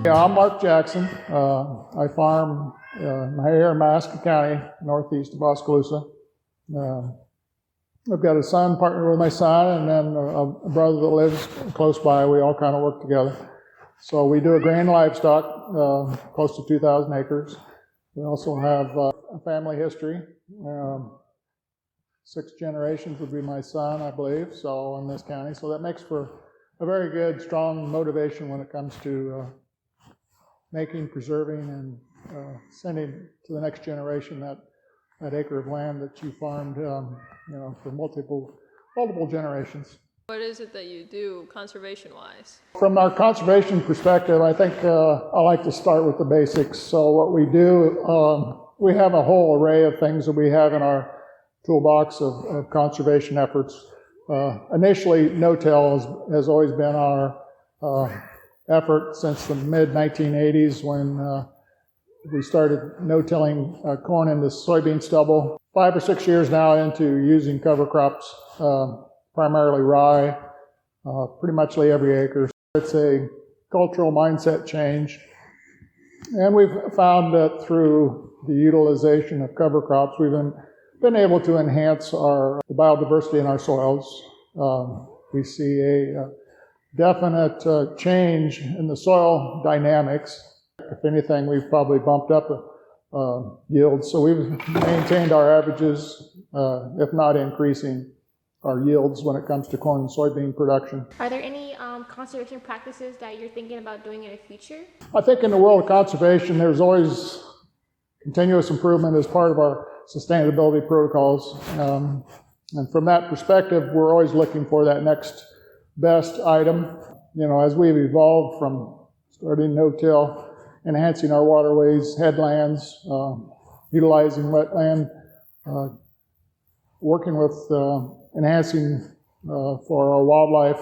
Yeah, I'm Mark Jackson. I farm here in Mahaska County, northeast of Oskaloosa. I've got a son, partner with my son, and then a brother that lives close by. We all kind of work together. So we do a grain livestock, close to 2,000 acres. We also have a family history. 6 generations would be my son, I believe, so in this county. So that makes for a very good, strong motivation when it comes to making, preserving, and sending to the next generation that acre of land that you farmed, for multiple generations. What is it that you do conservation-wise? From our conservation perspective, I think I like to start with the basics. So what we do, we have a whole array of things that we have in our toolbox of conservation efforts. Initially, no-till has always been our effort since the mid-1980s when we started no-tilling corn into soybean stubble. 5 or 6 years now into using cover crops, primarily rye, pretty much every acre. It's a cultural mindset change. And we've found that through the utilization of cover crops, we've been able to enhance the biodiversity in our soils. We see a definite change in the soil dynamics. If anything, we've probably bumped up yields. So we've maintained our averages, if not increasing our yields when it comes to corn and soybean production. Are there any conservation practices that you're thinking about doing in the future? I think in the world of conservation, there's always continuous improvement as part of our sustainability protocols. And from that perspective, we're always looking for that next best item. As we've evolved from starting no-till, enhancing our waterways, headlands, utilizing wetland, working with enhancing for our wildlife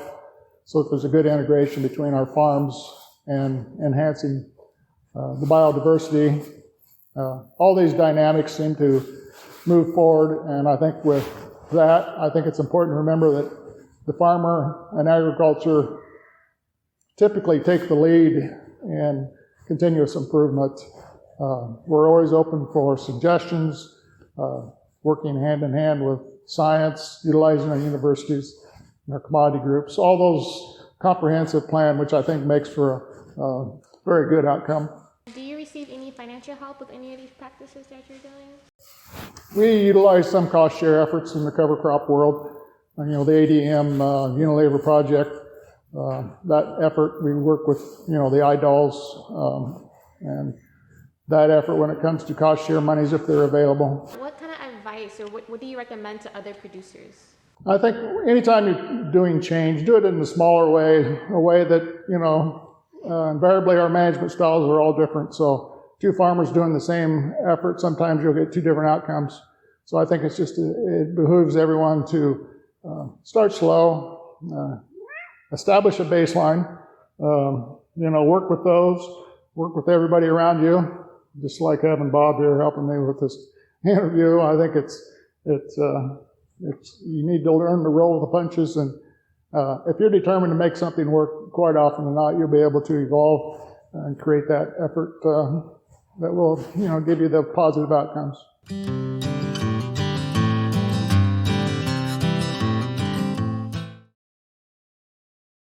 so that there's a good integration between our farms and enhancing the biodiversity. All these dynamics seem to move forward, and I think with that, I think it's important to remember that the farmer and agriculture typically take the lead in continuous improvement. We're always open for suggestions, working hand in hand with science, utilizing our universities and our commodity groups, all those comprehensive plan, which I think makes for a very good outcome. Do you receive any financial help with any of these practices that you're doing? We utilize some cost share efforts in the cover crop world. The ADM Unilever project, that effort, we work with, the IDOLs, and that effort when it comes to cost share monies if they're available. What kind of advice or what do you recommend to other producers? I think anytime you're doing change, do it in a smaller way, a way that, invariably our management styles are all different. So 2 farmers doing the same effort, sometimes you'll get 2 different outcomes. So I think it behooves everyone to start slow, establish a baseline, work with those, work with everybody around you, just like having Bob here helping me with this interview. I think you need to learn to roll with the punches, and if you're determined to make something work, quite often than not, you'll be able to evolve and create that effort that will, give you the positive outcomes.